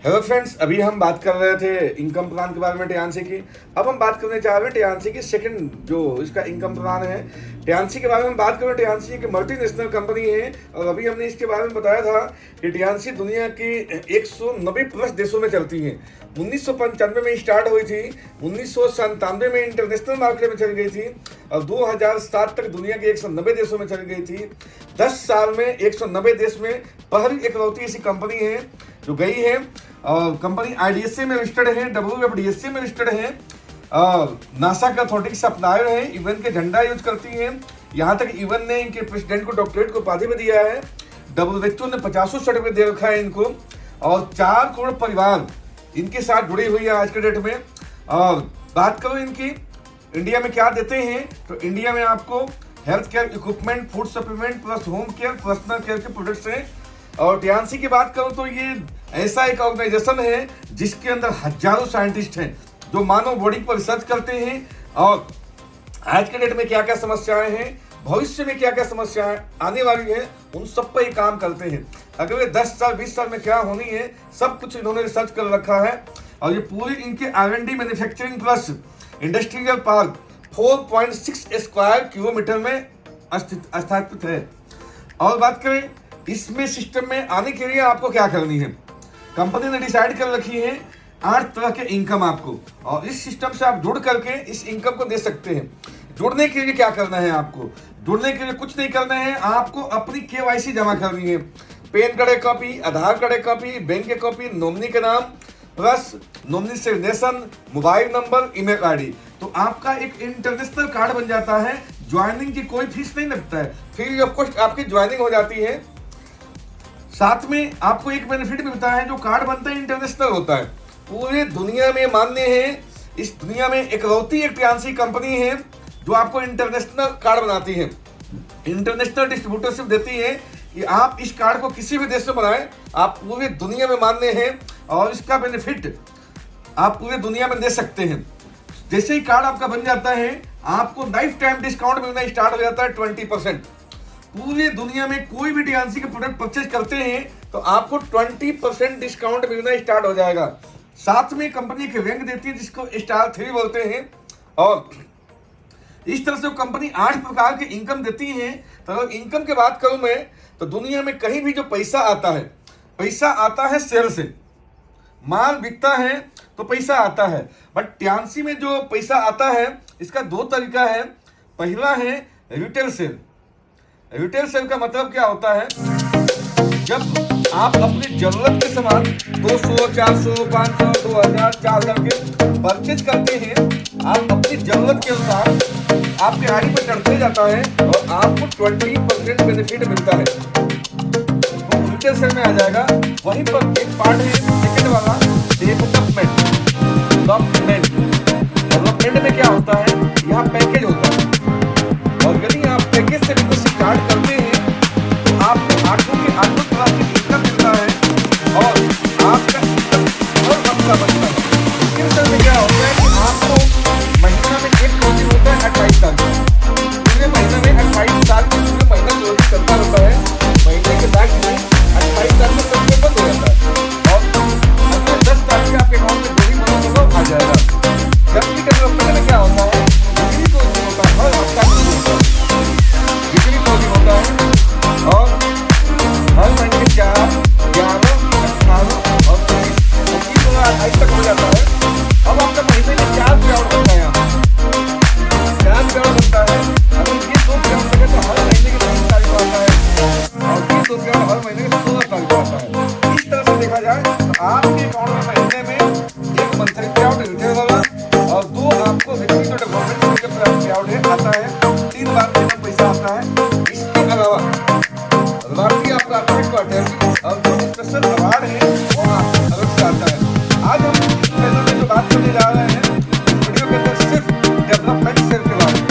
Hello friends, अभी हम बात कर रहे थे इनकम प्लान के बारे में टियान्सी की। अब हम बात करने जा रहे हैं टियान्सी की सेकंड जो इसका इनकम प्लान है। टियान्सी के बारे में बात करें, टियान्सी एक मल्टीनेशनल कंपनी है और अभी हमने इसके बारे में बताया था कि टियान्सी दुनिया की 190 प्लस देशों में चलती है। 1995 में स्टार्ट हुई थी, 1997 में इंटरनेशनल मार्केट में चल गई थी और 2007 तक दुनिया के 190 देशों में चल गई थी। 10 साल में 190 देश में पहली इकलौती ऐसी कंपनी है जो गई है। और कंपनी IDSA में रजिस्टर्ड है, WFDSA में रजिस्टर्ड है, नासा का अथॉरिटी सप्लायर है, इवन के झंडा यूज करती है। यहाँ तक इवन ने इनके प्रेसिडेंट को डॉक्टरेट को उपाधि में दिया है। WHO ने 50 सर्टिफिकेट दे रखा है इनको और 4 करोड़ परिवार इनके साथ जुड़ी हुई है आज के डेट में। और बात करो इनकी इंडिया में क्या देते हैं, तो इंडिया में आपको health care equipment, food supplement plus home care, personal care के प्रोडक्ट्स हैं। और टियान्सी की बात करूं तो ये ऐसा एक ऑर्गेनाइजेशन है जिसके अंदर हजारों साइंटिस्ट हैं जो मानव बॉडी पर रिसर्च करते हैं और आज के डेट में क्या क्या समस्याएं हैं, भविष्य में क्या क्या समस्याएं आने वाली हैं, उन सब पर ही काम करते हैं। अगले 10 साल 20 साल में क्या होनी है, सब कुछ इन्होंने रिसर्च कर रखा है। और ये पूरी इनके R&D manufacturing plus industrial park 4.6 square kilometre में स्थापित है। और बात करें इसमें सिस्टम में आने के लिए आपको क्या करनी है, कंपनी ने डिसाइड कर रखी है 8 तरह के इनकम आपको, और इस सिस्टम से आप जुड़ करके इस इनकम को दे सकते हैं। जुड़ने के लिए क्या करना है आपको, जुड़ने के लिए कुछ नहीं करना है, आपको अपनी KYC जमा करनी है। पैन कार्ड एक कॉपी, आधार कार्ड एक कॉपी, बैंक की कॉपी, नॉमिनी के नाम plus nominee signature, mobile number, email ID, तो आपका एक इंटरनेशनल कार्ड बन जाता है। ज्वाइनिंग की कोई फीस नहीं लगता है, फ्री ऑफ कॉस्ट आपकी ज्वाइनिंग हो जाती है। साथ में आपको एक बेनिफिट मिलता है, जो कार्ड बनता है इंटरनेशनल होता है, पूरे दुनिया में मान्य है। इस दुनिया में इकलौती एक टियान्सी कंपनी है जो आपको इंटरनेशनल कार्ड बनाती है, इंटरनेशनल डिस्ट्रीब्यूटरशिप देती है कि आप इस कार्ड को किसी भी देश में बनाएं, आप पूरी दुनिया में मान्य हैं और इसका बेनिफिट आप पूरी दुनिया में दे सकते हैं। जैसे ही कार्ड आपका बन जाता है, आपको लाइफ टाइम डिस्काउंट मिलना स्टार्ट हो जाता है 20%। पूरी दुनिया में कोई भी टियान्सी के प्रोडक्ट परचेज करते हैं तो आपको 20% डिस्काउंट मिलना स्टार्ट हो जाएगा। साथ में कंपनी की रैंक देती है जिसको स्टार 3 बोलते हैं। और इस तरह से कंपनी 8 प्रकार के इनकम देती है। तो इनकम की बात करूं मैं, तो दुनिया में कहीं भी जो पैसा आता है सेल से, माल बिकता है तो पैसा आता है। बट टियान्सी में जो पैसा आता है इसका 2 तरीका है। पहला है रिटेल सेल। रिटेल सेल का मतलब क्या होता है, जब आप अपनी जरूरत के सामान 200, 400, 500, 2000, 4000 के परचेज करते हैं, आप अपनी जरूरत के अनुसार आपके गाड़ी पर चढ़ते जाता है और आपको 20% बेनिफिट मिलता है, तो रिटेल सेल में आ जाएगा। वहीं पर एक पार्ट है सेकंड वाला, डेवलपमेंट। डेवलपमेंट में क्या होता है, यहाँ पैकेज होता है और यदि आप पैकेज से भी स्टार्ट करते हैं तो आपको 8 तरह की इनकम मिलता है और आपका इनकम और हफ्ता बनता है। रिटेल सेल में क्या होता है कि आपको महीना में एक क्लोजिंग होता है 28 तारीख, पूरे महीने में 28 तारीख में पूरे महीना क्लोजिंग चलता रहता है। महीने के लास्ट में 28 तारीख में क्लोजिंग बंद हो जाता है और अगले 10 तारीख में आपके अकाउंट में जो भी मनी होगा आ जाएगा। जबकि डेवलपमेंट में क्या होता है, वीकली क्लोजिंग होता है, हर हफ्ता क्लोजिंग होता है, वीकली क्लोजिंग होता है और हर महीने के 4, 11, 18 और 25 और 28 तक हो जाता है। अब आपका महीने में 4 पेआउट बनता है, यहाँ 4 पेआउट बनता है। अगर ये 2 पेआउट लगे तो हर महीने की 30 तारीख को आता है और ये 2 पेआउट हर महीने की 16 तारीख को आता है। इस तरह से देखा जाए तो आपके अकाउंट में महीने में एक मंथली पेआउट रिटेल वाला और 2 आपको वीकली जो डेवलपमेंट के पेआउट है आता है, 3 बार में पैसा आता है। इसके अलावा बाकी आपका क्वार्टरली और जो स्पेशल अवार्ड है वो आपको अलग से आता है। आज हम इस वीडियो में जो बात करने जा रहे हैं, इस वीडियो के अंदर सिर्फ डेवलपमेंट सेल के बारे में,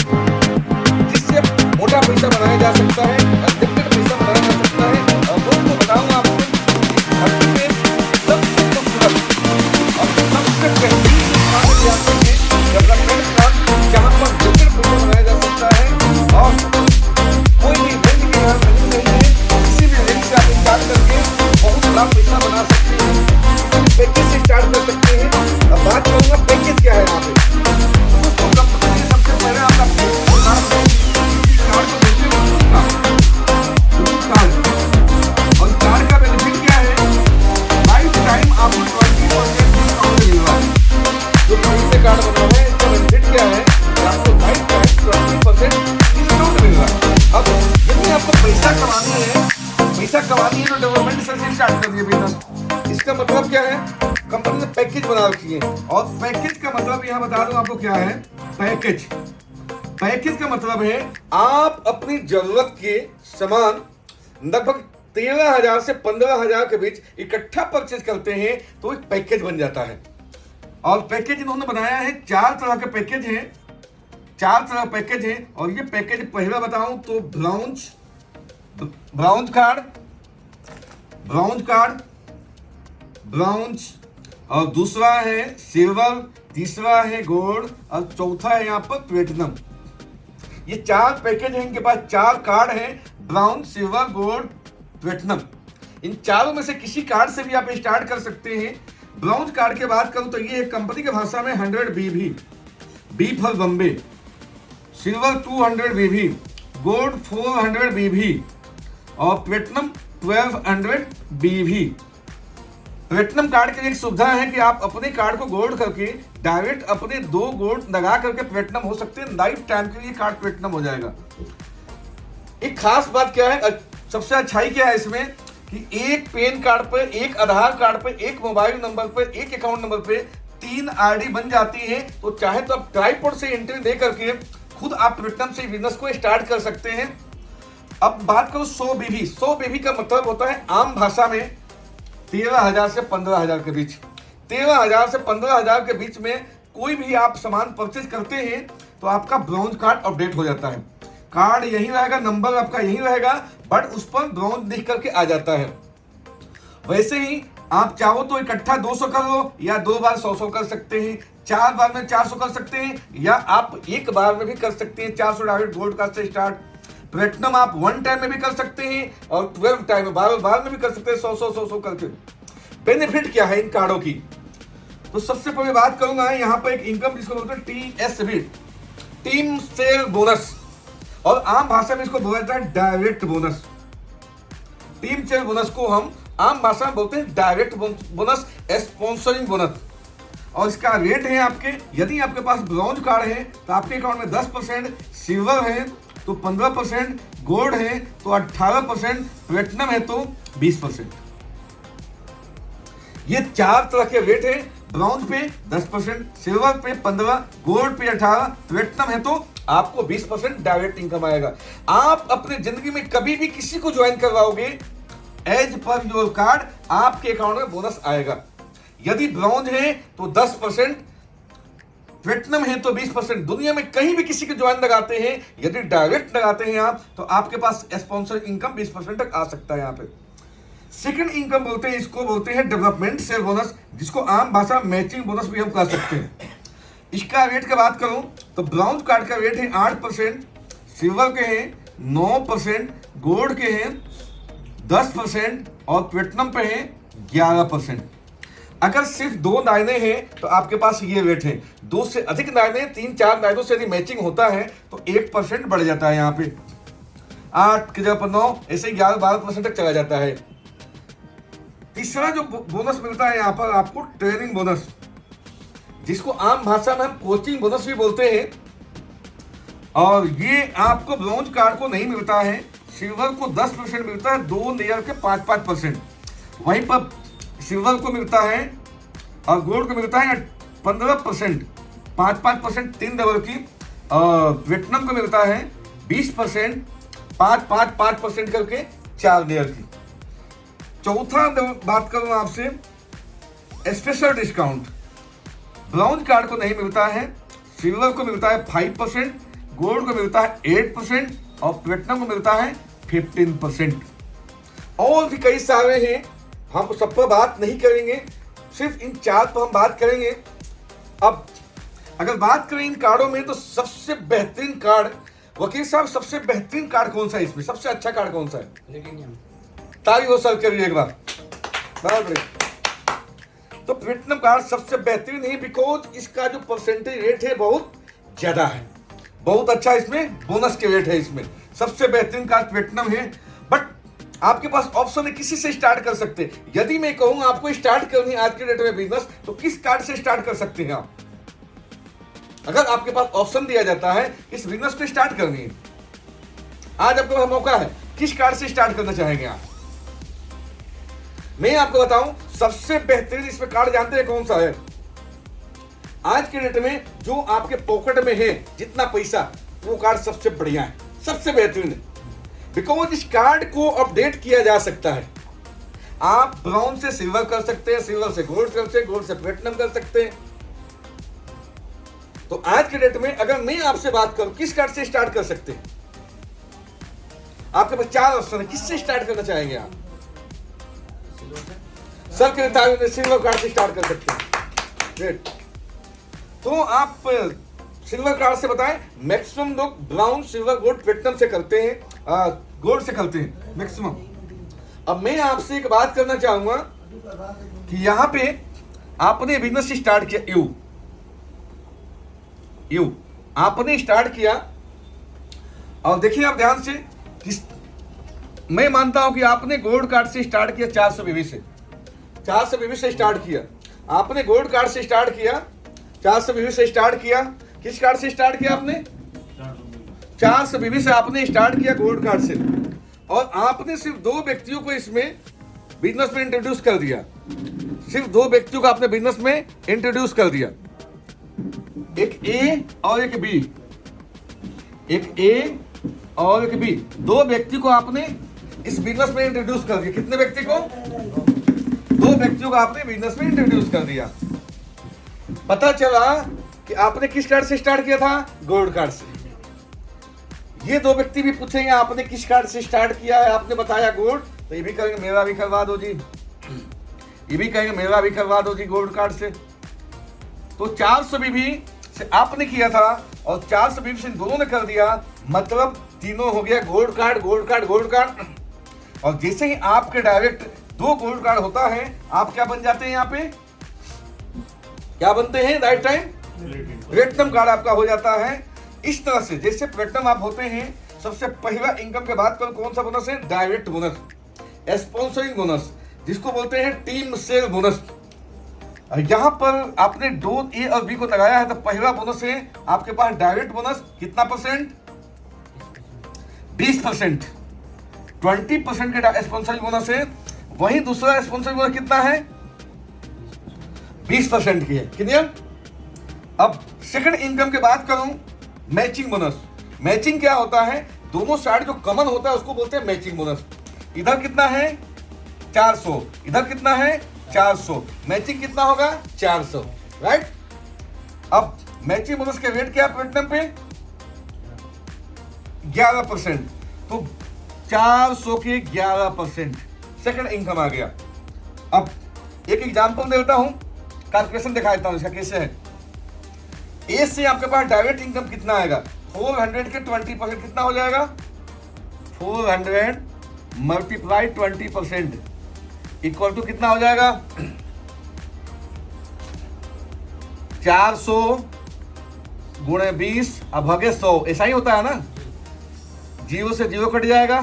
जिससे मोटा पैसा बनाया जा सकता है, अनलिमिटेड पैसा बनाया जा सकता है। और दोस्तों बताऊंगा आपको इस धरती में सबसे खूबसूरत और सबसे बेहतरीन डेवलपमेंट प्लान जहाँ पर लिमिटेड पैसा बनाया जा सकता है और कोई भी बैंक के यहाँ नहीं है, किसी भी बैंक से आप स्टार्ट करके बहुत लाभ आपको पैसा कमानी है, पैसा कमानी है तो डेवलपमेंट से स्टार्ट कर दिए बिजनेस। इसका मतलब क्या है, कंपनी ने पैकेज बना रखी है, और पैकेज का मतलब यहाँ बता दूं आपको क्या है। पैकेज पैकेज का मतलब है आप अपनी जरूरत के सामान लगभग 13,000 से 15,000 के बीच इकट्ठा परचेज करते हैं तो एक पैकेज बन जाता है। और पैकेज इन्होंने बनाया है, 4 तरह के पैकेज हैं, 4 तरह पैकेज हैं। और ये पैकेज पहला बताऊं तो ब्राउन्ज, और दूसरा है सिल्वर, तीसरा है गोल्ड, और चौथा है यहाँ पर प्लेटिनम। ये 4 पैकेज हैं, इनके पास 4 कार्ड हैं, ब्राउन, सिल्वर, गोल्ड, प्लेटिनम। इन चारों में से किसी कार्ड से भी आप स्टार्ट कर सकते हैं। ब्राउन कार्ड की बात करूं तो ये कंपनी की भाषा में 100 BV, B for Bombay, silver 200 BV, gold 400 BV, और प्लेटिनम 1200 BV। प्लेटिनम कार्ड की एक सुविधा है कि आप अपने कार्ड को गोल्ड करके डायरेक्ट अपने 2 गोल्ड लगा करके प्लेटिनम हो सकते हैं, लाइफ टाइम के लिए कार्ड प्लेटिनम हो जाएगा। एक खास बात क्या है, सबसे अच्छाई क्या है इसमें कि एक पैन कार्ड पर, एक आधार कार्ड पर, एक मोबाइल नंबर पर, एक अकाउंट नंबर पे 3 ID बन जाती है। तो चाहे तो आप ट्राइपॉड से एंट्री दे करके खुद आप प्लेटिनम से बिजनेस को स्टार्ट कर सकते हैं। अब बात करो 100 BV। 100 BV का मतलब होता है आम भाषा में 13,000 से 15,000 के बीच। 13,000 से 15,000 के बीच में कोई भी आप सामान परचेज करते हैं तो आपका ब्राउन कार्ड अपडेट हो जाता है। कार्ड यही रहेगा, नंबर आपका यही रहेगा, बट उस पर ब्राउन लिख करके आ जाता है। वैसे ही आप चाहो तो इकट्ठा 200 कर लो, या 2 बार 100 कर सकते हैं, 4 बार में 400 कर सकते हैं, या आप एक बार में भी कर सकते हैं 400 डायरेक्ट गोल्ड कार्ड से स्टार्ट। प्लेटिनम आप 1 टाइम में भी कर सकते हैं, और 12 टाइम में, 12 बार में भी कर सकते हैं, 100 करके। बेनिफिट क्या है इन कार्डों की, तो सबसे पहले बात करूंगा यहाँ पर एक इनकम जिसको बोलते हैं TSB, टीम सेल बोनस, और आम भाषा में इसको बोला जाता है direct bonus. Team cell bonus को हम आम भाषा में बोलते हैं डायरेक्ट बोनस, स्पॉन्सरिंग बोनस। और इसका रेट है आपके, यदि आपके पास ब्रॉन्ज कार्ड है तो आपके अकाउंट में 10%, सिल्वर है तो 15%, गोल्ड है तो 18%, प्लेटिनम है तो 20%। ये 4 तरह के रेट है। ब्रॉन्ज पे 10%, सिल्वर पे 15%, गोल्ड पे 18%, प्लेटिनम है तो आपको 20% डायरेक्ट इनकम आएगा। आप अपनी जिंदगी में कभी भी किसी को ज्वाइन करवाओगे, एज पर योर कार्ड आपके अकाउंट में बोनस आएगा। यदि ब्रॉन्ज है तो 10%, प्लेटिनम है तो 20%। दुनिया में कहीं भी किसी को ज्वाइन लगाते हैं, यदि डायरेक्ट लगाते हैं आप, तो आपके पास स्पॉन्सर इनकम 20% तक आ सकता है। यहाँ पे सेकंड इनकम बोलते हैं, इसको बोलते हैं डेवलपमेंट सेल बोनस, जिसको आम भाषा मैचिंग बोनस भी हम कह सकते हैं। इसका रेट की बात करूं तो ब्राउन कार्ड का रेट है 8%, सिल्वर के हैं 9%, गोल्ड के हैं 10%, और प्लेटिनम पे हैं 11%। अगर सिर्फ 2 लाइनें हैं तो आपके पास ये रेट है। 2 से अधिक लाइनें, 3-4 लाइनों से यदि मैचिंग होता है तो 1% बढ़ जाता है। यहाँ पे 8 की जगह पर 9, ऐसे 11-12% तक चला जाता है। तीसरा जो बोनस मिलता है यहाँ पर आपको ट्रेनिंग बोनस, जिसको आम भाषा में हम कोचिंग बोनस भी बोलते हैं। और ये आपको ब्रॉन्ज कार्ड को नहीं मिलता है, सिल्वर को 10% मिलता है, 2 लेयर के 5-5%। वहीं पर सिल्वर को मिलता है और गोल्ड को मिलता है 15%, 5-5% 3 लेवल की। प्लेटिनम को मिलता है 20%, 5-5-5% करके 4 लेयर की। चौथा बात करूं आपसे, स्पेशल डिस्काउंट। ब्राउन कार्ड को नहीं मिलता है, सिल्वर को मिलता है 5%, गोल्ड को मिलता है 8%, और प्लेटिनम को मिलता है 15%। और भी कई सारे हैं, हम सब पर बात नहीं करेंगे, सिर्फ इन 4 पर हम बात करेंगे। अब अगर बात करें इन कार्डों में तो सबसे बेहतरीन कार्ड, वकील साहब सबसे बेहतरीन कार्ड कौन सा है इसमें, सबसे अच्छा कार्ड कौन सा है? ताली हो सर करिए एक बार। तो प्लेटिनम कार्ड सबसे बेहतरीन है, बिकॉज इसका जो परसेंटेज रेट है बहुत ज्यादा है, बहुत अच्छा इसमें बोनस के रेट है। इसमें सबसे बेहतरीन कार्ड प्लेटिनम है। बट आपके पास ऑप्शन है, किसी से स्टार्ट कर सकते हैं। यदि मैं कहूँ आपको स्टार्ट करनी है आज के डेट में बिजनेस, तो किस कार्ड से स्टार्ट कर सकते हैं आप? अगर आपके पास ऑप्शन दिया जाता है इस बिजनेस को स्टार्ट करनी है, आज आपके पास मौका है, किस कार्ड से स्टार्ट करना चाहेंगे आप? मैं आपको बताऊं, सबसे बेहतरीन इसमें कार्ड जानते हैं कौन सा है? आज के डेट में जो आपके पॉकेट में है जितना पैसा, वो कार्ड सबसे बढ़िया है, सबसे बेहतरीन है। बिकॉज इस कार्ड को अपडेट किया जा सकता है। आप ब्राउन से सिल्वर कर सकते हैं, सिल्वर से गोल्ड कर सकते हैं, गोल्ड से प्लेटिनम कर सकते हैं। तो आज के डेट में अगर मैं आपसे बात करूं किस कार्ड से स्टार्ट कर सकते हैं, आपके पास 4 ऑप्शन है, किससे स्टार्ट करना चाहेंगे आप? सर के तारीफ सिल्वर कार्ड से स्टार्ट कर सकते हैं। ग्रेट। तो आप सिल्वर कार्ड से बताएं। मैक्सिमम लोग ब्राउन, सिल्वर, गोल्ड, प्लेटिनम से करते हैं, गोल्ड से करते हैं मैक्सिमम। अब मैं आपसे एक बात करना चाहूंगा कि यहां पे आपने बिजनेस स्टार्ट किया, यू आपने स्टार्ट किया, और देखिए आप ध्यान से, मैं मानता हूं कि आपने गोल्ड कार्ड से स्टार्ट किया, 420 से 420 से स्टार्ट किया। आपने गोल्ड कार्ड से स्टार्ट किया, 420 से स्टार्ट किया। किस कार्ड से स्टार्ट किया आपने? 420 से आपने स्टार्ट किया गोल्ड कार्ड से, और आपने सिर्फ 2 व्यक्तियों को इसमें बिजनेस में इंट्रोड्यूस कर दिया। सिर्फ 2 व्यक्तियों को आपने बिजनेस में इंट्रोड्यूस कर दिया, एक ए और एक बी, एक ए और एक बी। 2 व्यक्ति को आपने इस बिजनेस में इंट्रोड्यूस कर दिया। कितने व्यक्ति को? 2 व्यक्तियों को आपने बिजनेस में इंट्रोड्यूस कर दिया। पता चला कि आपने किस कार्ड से स्टार्ट किया था? गोल्ड कार्ड से। ये 2 व्यक्ति भी पूछेंगे आपने किस कार्ड से स्टार्ट किया है, आपने बताया गोल्ड, तो ये भी कहेंगे मेरा भी करवा दो जी, ये भी कहेंगे मेरा भी करवा दो जी गोल्ड कार्ड से। तो 420 से आपने किया था और 420 से दोनों ने कर दिया, मतलब तीनों हो गया gold card, gold card, gold card. और जैसे ही आपके डायरेक्ट 2 गोल्ड कार्ड होता है, आप क्या बन जाते हैं? यहाँ पे क्या बनते हैं? राइट टाइम प्लेटिनम कार्ड आपका हो जाता है। इस तरह से जैसे प्लेटिनम आप होते हैं, सबसे पहला इनकम के बाद कौन सा बोनस है? डायरेक्ट बोनस, स्पॉन्सरिंग बोनस, जिसको बोलते हैं टीम सेल बोनस। यहां पर आपने 2 ए और बी को लगाया है, तो पहला बोनस है आपके पास डायरेक्ट बोनस। कितना परसेंट? 20%, 20% के स्पॉन्सरिंग बोनस है। वहीं दूसरा स्पॉन्सरिंग बोनस कितना है? 20% की है। क्लियर? अब सेकंड इनकम की बात करूं, मैचिंग बोनस। मैचिंग क्या होता है? दोनों साइड जो कॉमन होता है उसको बोलते हैं मैचिंग बोनस। इधर कितना है? 400, इधर कितना है? 400। मैचिंग कितना होगा? 400, राइट। अब मैचिंग बोनस के रेट क्या है प्लेटिनम पे? 11%। तो 400 के 11% सेकंड इनकम आ गया। अब एक एग्जांपल देता हूं, कैलकुलेशन दिखा देता हूं इसका कैसे है। ए से आपके पास डायरेक्ट इनकम कितना आएगा? 400 के 20% कितना हो जाएगा? 400 मल्टीप्लाई 20% इक्वल टू कितना हो जाएगा? 400 गुणे 20 अब भागे 100। ऐसा ही होता है ना, 0 से 0 कट जाएगा,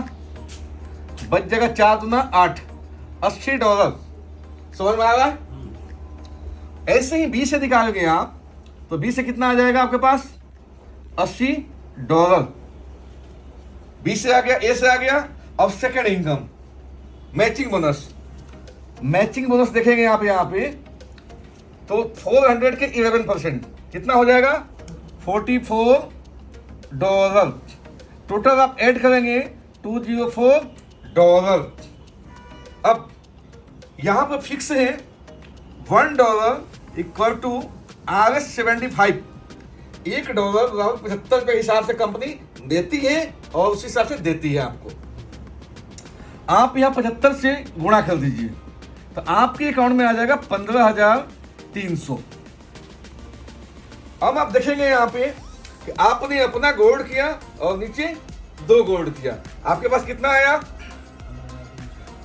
बच जाएगा 4 दूना 8, $80। समझ में आएगा? ऐसे ही 20 से निकालोगे आप, तो 20 से कितना आ जाएगा आपके पास? $80। 20 से आ गया, ए से आ गया। अब second income matching bonus. Matching bonus देखेंगे यहाँ पे तो 400 के 11% कितना हो जाएगा? $44। टोटल आप ऐड करेंगे $204। अब यहां पर फिक्स है $1 इक्वल टू RS75। $1 75 के हिसाब से कंपनी देती है और उस हिसाब से देती है आपको। आप यहाँ 75 से गुणा कर दीजिए, तो आपके अकाउंट में आ जाएगा 15,300। अब आप देखेंगे यहाँ पे कि आपने अपना गोल्ड किया और नीचे 2 गोल्ड किया, आपके पास कितना आया?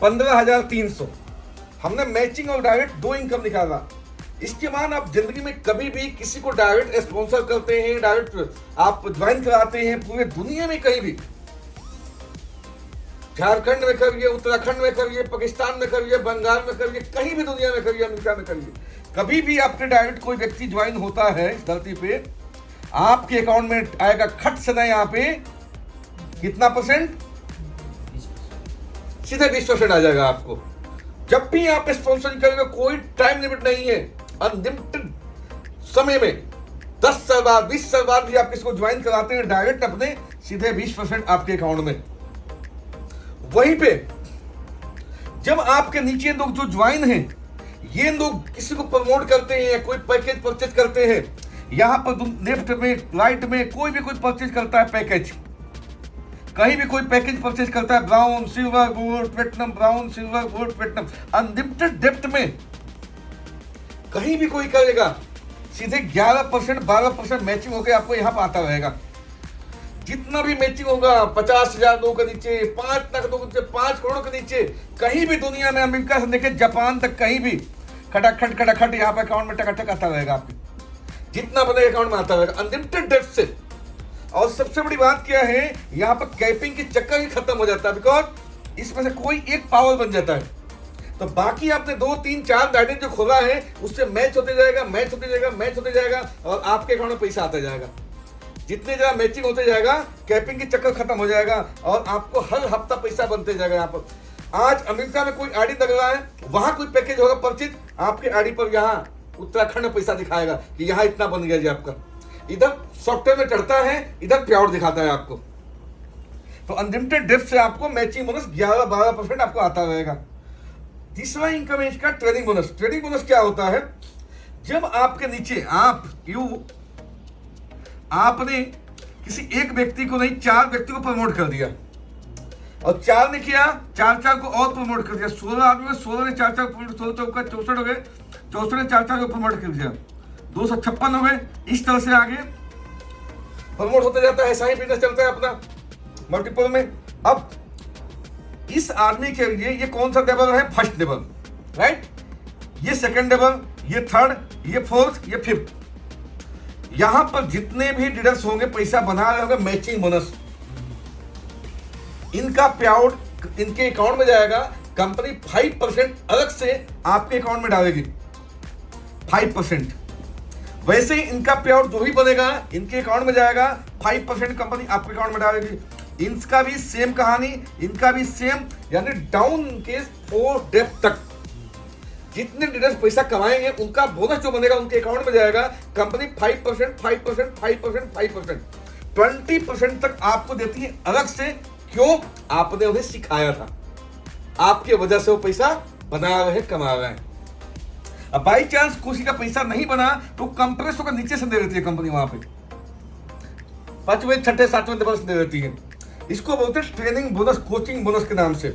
15,300। हमने मैचिंग और डायरेक्ट 2 इनकम निकाला। इसके बाद आप जिंदगी में कभी भी किसी को डायरेक्ट स्पॉन्सर करते हैं, डायरेक्ट आप ज्वाइन कराते हैं, पूरे दुनिया में कहीं भी, झारखंड में करिए, उत्तराखंड में करिए, पाकिस्तान में करिए, बंगाल में करिए, कहीं भी दुनिया में करिए, अमेरिका में करिए, कभी भी आपके डायरेक्ट कोई व्यक्ति ज्वाइन होता है इस धरती पे, आपके अकाउंट में आएगा खट से ना यहाँ पे कितना %? सीधे 20% आ जाएगा आपको। जब भी आप स्पॉन्सरिंग करेंगे कोई टाइम लिमिट नहीं है, अनलिमिटेड समय में 10 साल बाद 20 साल बाद भी आप किसको ज्वाइन कराते हैं डायरेक्ट अपने सीधे 20% आपके अकाउंट में। वहीं पे जब आपके नीचे लोग जो ज्वाइन हैं, ये लोग किसी को प्रमोट करते हैं, कोई पैकेज परचेज करते हैं, यहां पर लेफ्ट में राइट में कोई भी कोई परचेज करता है पैकेज, कहीं भी कोई पैकेज परचेज करता है, brown silver gold platinum, brown silver gold platinum, unlimited depth में कहीं भी कोई करेगा, सीधे 11% 12% मैचिंग होकर आपको यहाँ पर आता रहेगा। जितना भी मैचिंग होगा 50,000 लोगों के नीचे, 5 लाख लोगों के नीचे, 5 करोड़ के नीचे, कहीं भी दुनिया में, अमेरिका से लेकर जापान तक कहीं भी खटाखट यहाँ पे अकाउंट में टकाटक आता रहेगा आपके, जितना बने अकाउंट में आता रहेगा अनलिमिटेड डेप्थ से। और सबसे बड़ी बात क्या है, यहाँ पर कैपिंग की चक्कर ही खत्म हो जाता है, बिकॉज इसमें से कोई एक पावर बन जाता है, तो बाकी आपने 2 3 4 गाइडेंस जो खोला है उससे मैच होते जाएगा, मैच होते जाएगा, मैच होते जाएगा, और आपके अकाउंट में पैसा आता जाएगा। जितने ज्यादा मैचिंग होते जाएगा, कैपिंग की चक्कर खत्म हो जाएगा, और आपको हर हफ्ता पैसा बनते जाएगा। यहाँ पर आज अमेरिका में कोई आईडी लग रहा है, वहां कोई पैकेज होगा परचेज, आपके आईडी पर यहाँ उत्तराखंड में पैसा दिखाएगा कि यहाँ इतना बन गया जी आपका। इधर सॉफ्टवेयर में चढ़ता है, इधर पे आउट दिखाता है आपको। तो अनलिमिटेड डेप्थ से आपको मैचिंग बोनस 11-12% आपको आता रहेगा। तीसरा इनकम है इसका ट्रेडिंग बोनस। ट्रेडिंग बोनस क्या होता है, जब आपके नीचे आपने किसी एक व्यक्ति को नहीं 4 व्यक्ति को प्रमोट कर दिया, और 4 ने किया, 4 को और प्रमोट कर दिया, 16 आदमी में 16 ने 4 प्रमोट, 16 चौका 64 हो गए, 64 ने 4 को प्रमोट कर दिया, 256 हो गए। इस तरह से आगे प्रमोट होता जाता है, ऐसा ही बिजनेस चलता है अपना मल्टीपल में। अब इस आदमी के लिए ये कौन सा लेवल है, फर्स्ट लेवल, राइट, ये सेकंड लेवल, ये थर्ड, ये फोर्थ, ये फिफ्थ। यहां पर जितने भी डीलर्स होंगे पैसा बना रहे होंगे मैचिंग बोनस, इनका पे आउट इनके अकाउंट में जाएगा। कंपनी 5% अलग से आपके अकाउंट में डालेगी, 5%। वैसे ही इनका पे आउट जो भी बनेगा इनके अकाउंट में जाएगा, 5% कंपनी आपके अकाउंट में डालेगी। इनका भी सेम कहानी, इनका भी सेम, यानी डाउन के 4 डेप्थ तक जितने डीलर्स पैसा कमाएंगे उनका बोनस जो बनेगा उनके अकाउंट में जाएगा। कंपनी 5%, 5%, 5%, 5%, 20% तक आपको देती है अलग से। क्यों? आपने उन्हें सिखाया था, आपके वजह से वो पैसा बना रहे हैं, कमा रहे हैं। अब बाई चांस किसी का पैसा नहीं बना तो कंप्रेसर का नीचे से दे देती है कंपनी, वहां पे 5वें 6ठे 7वें लेवल से दे देती है। इसको बोलते हैं ट्रेनिंग बोनस, कोचिंग बोनस के नाम से।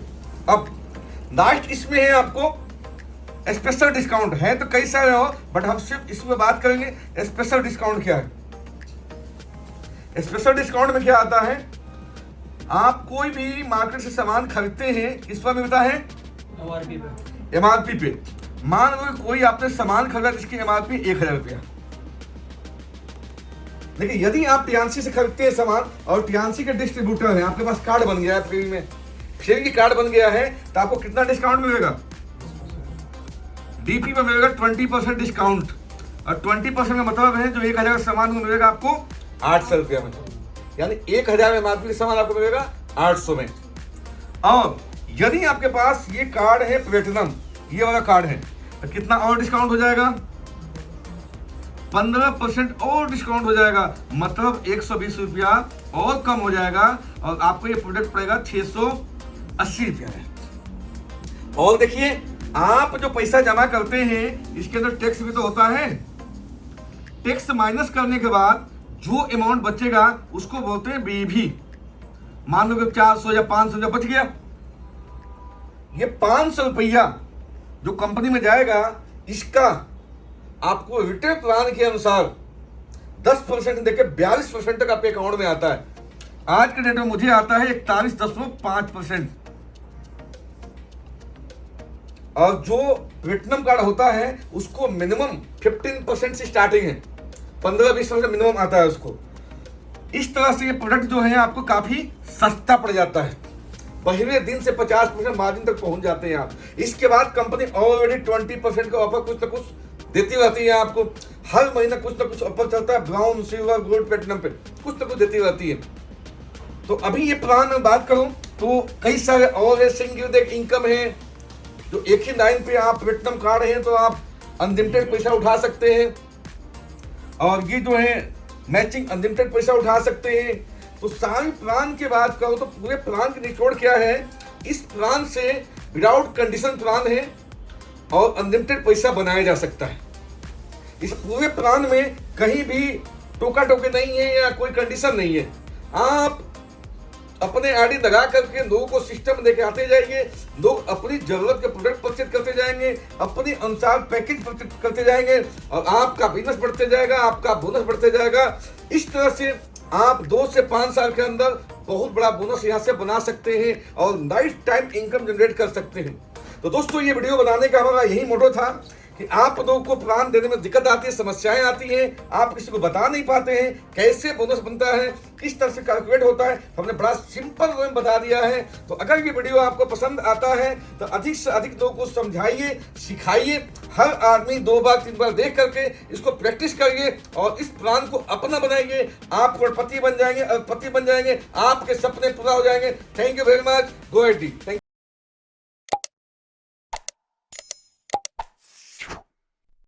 अब लास्ट इसमें है आपको स्पेशल डिस्काउंट। है तो कई सारे हो, बट हम सिर्फ इसमें बात करेंगे स्पेशल डिस्काउंट क्या है। स्पेशल डिस्काउंट में क्या आता है, आप कोई भी मार्केट से सामान खरीदते हैं, किस पर मिलता है, एमआरपी पे। मान लो कोई आपने सामान खरीदा जिसकी एमआरपी 1000 रुपया, लेकिन यदि आप टीएनसी से खरीदते हैं सामान और टीएनसी के डिस्ट्रीब्यूटर हैं, आपके पास कार्ड बन गया है, फ्री में फ्री की कार्ड बन गया है, तो आपको कितना डिस्काउंट मिलेगा, डीपी में मिलेगा 20% डिस्काउंट। और 20% का मतलब है जो 1000 का सामान मिलेगा आपको 800 रुपया में, यानी 1000 एमआरपी का सामान आपको मिलेगा 800 में। और यदि आपके पास ये कार्ड है प्लेटिनम, ये वाला कार्ड है, तो कितना और डिस्काउंट हो जाएगा, 15% और डिस्काउंट हो जाएगा, मतलब 120 रुपया और कम हो जाएगा, और आपको ये प्रोडक्ट पड़ेगा 680 रुपया है। और देखिए, आप जो पैसा जमा करते हैं इसके अंदर टैक्स भी तो होता है। टैक्स माइनस करने के बाद जो अमाउंट बचेगा उसको बोलते हैं बीवी। मान लो कि 400 या 500 या बच गया, ये 500 रुपया जो कंपनी में जाएगा, इसका आपको रिटेल प्लान के अनुसार 10% देके 42% तक आपके अकाउंट में आता है। आज के डेट में मुझे आता है 41.5%। और जो प्लेटिनम कार्ड होता है उसको मिनिमम 15% से स्टार्टिंग है, 15-20% मिनिमम आता है उसको। इस तरह से ये प्रोडक्ट जो है आपको काफी सस्ता पड़ जाता है, पहले दिन से 50% मार्जिन तक पहुंच जाते हैं आप। इसके बाद कंपनी ऑलरेडी 20% का ऑफर कुछ ना कुछ देती रहती है आपको, हर महीने कुछ ना कुछ ऑफर चलता है, ब्राउन सिल्वर गोल्ड प्लेटिनम पे कुछ ना कुछ देती रहती है। तो अभी ये प्लान में बात करूं तो कई सारे और है। सिंगल इनकम है, जो एक ही लाइन पे आप प्लेटिनम कार्ड हैं तो आप अनलिमिटेड पैसा उठा सकते हैं, और ये जो है मैचिंग अनलिमिटेड पैसा उठा सकते हैं। तो सारी प्लान की बात करो तो पूरे प्लान की निचोड़ क्या है, इस प्लान से विदाउट कंडीशन प्लान है और अनलिमिटेड पैसा बनाया जा सकता है। इस पूरे प्लान में कहीं भी टोका टोके नहीं है या कोई कंडीशन नहीं है। आप अपने आईडी लगा करके लोगों को सिस्टम लेके आते जाएंगे, लोग अपनी जरूरत के प्रोडक्ट परचेज करते जाएंगे, अपने अनुसार पैकेज परचेज करते जाएंगे, और आपका बिजनेस बढ़ते जाएगा, आपका बोनस बढ़ते जाएगा। इस तरह से आप 2 से 5 साल के अंदर बहुत बड़ा बोनस यहाँ से बना सकते हैं और लाइफ टाइम इनकम जनरेट कर सकते हैं। तो दोस्तों, ये वीडियो बनाने का हमारा यही मोटो था कि आप लोगों को प्लान देने में दिक्कत आती है, समस्याएं आती हैं, आप किसी को बता नहीं पाते हैं कैसे बोनस बनता है, किस तरह से कैलकुलेट होता है। हमने बड़ा सिंपल वे में बता दिया है। तो अगर ये वीडियो आपको पसंद आता है तो अधिक से अधिक लोगों को समझाइए, सिखाइए। हर आदमी 2 बार 3 बार देख करके इसको प्रैक्टिस करिए और इस प्लान को अपना बनाइए। आप करोड़पति बन जाएंगे, अरबपति बन जाएंगे, आपके सपने पूरा हो जाएंगे। Thank you very much. Go at D.